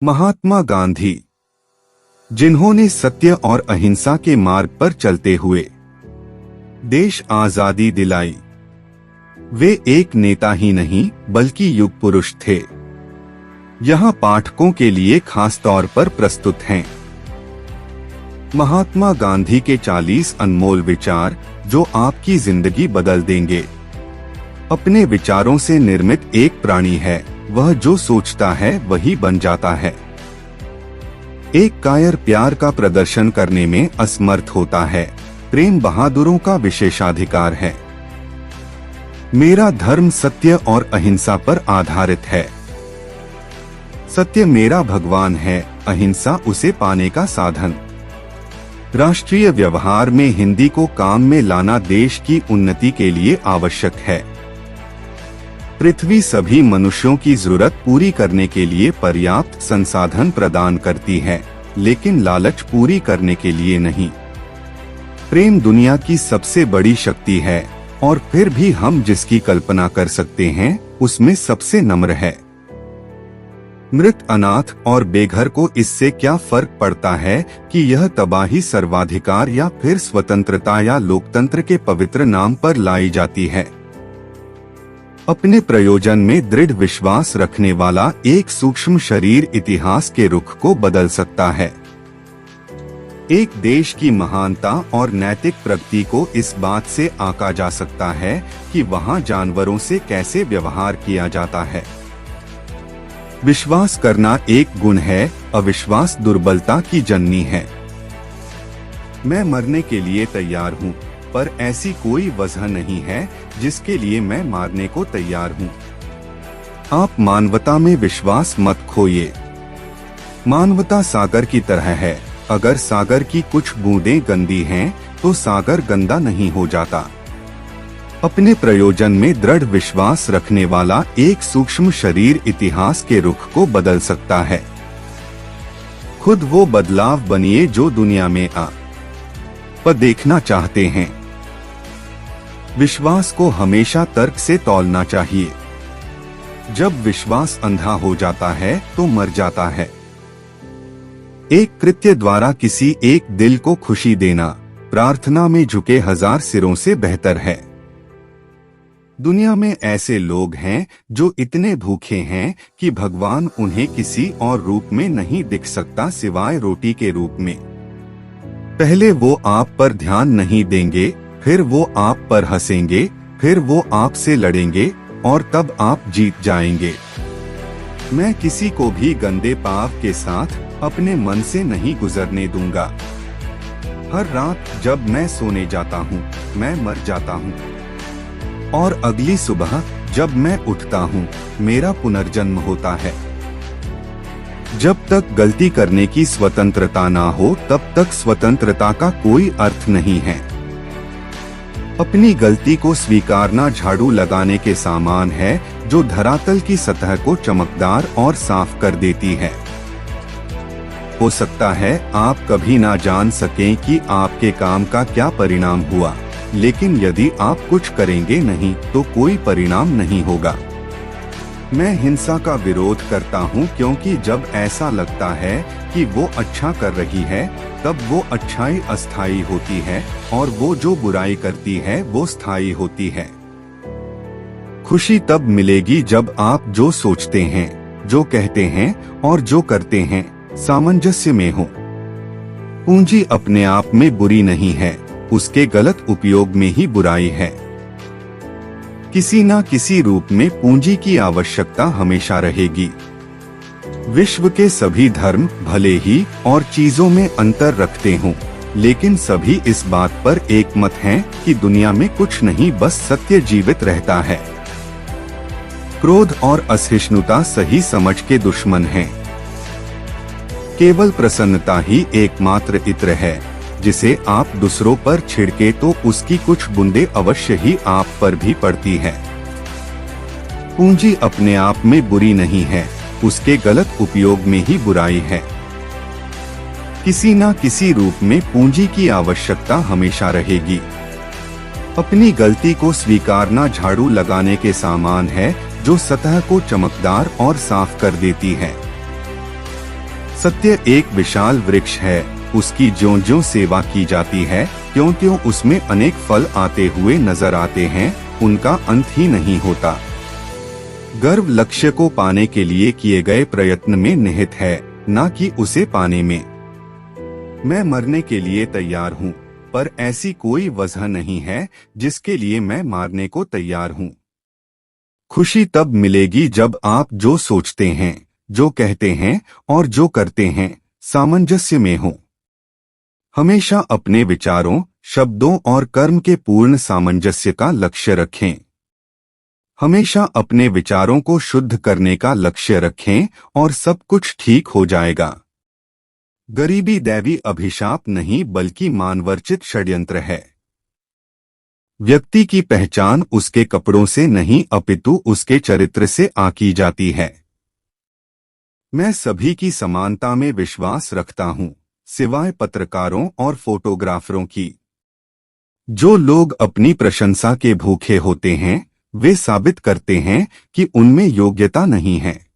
महात्मा गांधी, जिन्होंने सत्य और अहिंसा के मार्ग पर चलते हुए देश आजादी दिलाई, वे एक नेता ही नहीं बल्कि युग पुरुष थे। यहाँ पाठकों के लिए खास तौर पर प्रस्तुत हैं महात्मा गांधी के 40 अनमोल विचार जो आपकी जिंदगी बदल देंगे। अपने विचारों से निर्मित एक प्राणी है, वह जो सोचता है वही बन जाता है। एक कायर प्यार का प्रदर्शन करने में असमर्थ होता है, प्रेम बहादुरों का विशेषाधिकार है। मेरा धर्म सत्य और अहिंसा पर आधारित है। सत्य मेरा भगवान है, अहिंसा उसे पाने का साधन। राष्ट्रीय व्यवहार में हिंदी को काम में लाना देश की उन्नति के लिए आवश्यक है। पृथ्वी सभी मनुष्यों की जरूरत पूरी करने के लिए पर्याप्त संसाधन प्रदान करती है, लेकिन लालच पूरी करने के लिए नहीं। प्रेम दुनिया की सबसे बड़ी शक्ति है और फिर भी हम जिसकी कल्पना कर सकते हैं उसमें सबसे नम्र है। मृत, अनाथ और बेघर को इससे क्या फर्क पड़ता है कि यह तबाही सर्वाधिकार या फिर स्वतंत्रता या लोकतंत्र के पवित्र नाम पर लाई जाती है। अपने प्रयोजन में दृढ़ विश्वास रखने वाला एक सूक्ष्म शरीर इतिहास के रुख को बदल सकता है। एक देश की महानता और नैतिक प्रगति को इस बात से आंका जा सकता है कि वहां जानवरों से कैसे व्यवहार किया जाता है। विश्वास करना एक गुण है, अविश्वास दुर्बलता की जननी है। मैं मरने के लिए तैयार हूँ, पर ऐसी कोई वजह नहीं है जिसके लिए मैं मारने को तैयार हूँ। आप मानवता में विश्वास मत खोइए। मानवता सागर की तरह है, अगर सागर की कुछ बूंदें गंदी हैं, तो सागर गंदा नहीं हो जाता। अपने प्रयोजन में दृढ़ विश्वास रखने वाला एक सूक्ष्म शरीर इतिहास के रुख को बदल सकता है। खुद वो बदलाव बनिए जो दुनिया में पर देखना चाहते हैं। विश्वास को हमेशा तर्क से तौलना चाहिए। जब विश्वास अंधा हो जाता है तो मर जाता है। एक कृत्य द्वारा किसी एक दिल को खुशी देना प्रार्थना में झुके 1000 सिरों से बेहतर है। दुनिया में ऐसे लोग हैं जो इतने भूखे हैं कि भगवान उन्हें किसी और रूप में नहीं दिख सकता सिवाय रोटी के रूप में। पहले वो आप पर ध्यान नहीं देंगे, फिर वो आप पर हंसेंगे, फिर वो आपसे लड़ेंगे और तब आप जीत जाएंगे। मैं किसी को भी गंदे पाव के साथ अपने मन से नहीं गुजरने दूंगा। हर रात जब मैं सोने जाता हूँ, मैं मर जाता हूँ और अगली सुबह जब मैं उठता हूँ, मेरा पुनर्जन्म होता है। जब तक गलती करने की स्वतंत्रता ना हो, तब तक स्वतंत्रता का कोई अर्थ नहीं है। अपनी गलती को स्वीकारना झाड़ू लगाने के समान है जो धरातल की सतह को चमकदार और साफ कर देती है। हो सकता है आप कभी ना जान सकें कि आपके काम का क्या परिणाम हुआ, लेकिन यदि आप कुछ करेंगे नहीं तो कोई परिणाम नहीं होगा। मैं हिंसा का विरोध करता हूँ क्योंकि जब ऐसा लगता है कि वो अच्छा कर रही है, तब वो अच्छाई अस्थायी होती है और वो जो बुराई करती है वो स्थायी होती है। खुशी तब मिलेगी जब आप जो सोचते हैं, जो कहते हैं और जो करते हैं सामंजस्य में हो। पूंजी अपने आप में बुरी नहीं है, उसके गलत उपयोग में ही बुराई है। किसी न किसी रूप में पूंजी की आवश्यकता हमेशा रहेगी। विश्व के सभी धर्म भले ही और चीजों में अंतर रखते हों, लेकिन सभी इस बात पर एकमत हैं कि दुनिया में कुछ नहीं, बस सत्य जीवित रहता है। क्रोध और असहिष्णुता सही समझ के दुश्मन हैं। केवल प्रसन्नता ही एकमात्र इत्र है जिसे आप दूसरों पर छिड़के तो उसकी कुछ बूंदें अवश्य ही आप पर भी पड़ती है। पूंजी अपने आप में बुरी नहीं है, उसके गलत उपयोग में ही बुराई है। किसी न किसी रूप में पूंजी की आवश्यकता हमेशा रहेगी। अपनी गलती को स्वीकारना झाड़ू लगाने के समान है जो सतह को चमकदार और साफ कर देती है। सत्य एक विशाल वृक्ष है, उसकी ज्यों-ज्यों सेवा की जाती है, त्यों-त्यों उसमें अनेक फल आते हुए नजर आते हैं, उनका अंत ही नहीं होता। गर्व लक्ष्य को पाने के लिए किए गए प्रयत्न में निहित है, न कि उसे पाने में। मैं मरने के लिए तैयार हूँ, पर ऐसी कोई वजह नहीं है जिसके लिए मैं मारने को तैयार हूँ। खुशी तब मिलेगी जब आप जो सोचते हैं, जो कहते हैं और जो करते हैं, सामंजस्य में हो। हमेशा अपने विचारों, शब्दों और कर्म के पूर्ण सामंजस्य का लक्ष्य रखें। हमेशा अपने विचारों को शुद्ध करने का लक्ष्य रखें और सब कुछ ठीक हो जाएगा। गरीबी दैवी अभिशाप नहीं बल्कि मानवर्चित षड्यंत्र है। व्यक्ति की पहचान उसके कपड़ों से नहीं अपितु उसके चरित्र से आकी जाती है। मैं सभी की समानता में विश्वास रखता हूँ, सिवाय पत्रकारों और फोटोग्राफरों की। जो लोग अपनी प्रशंसा के भूखे होते हैं, वे साबित करते हैं कि उनमें योग्यता नहीं है।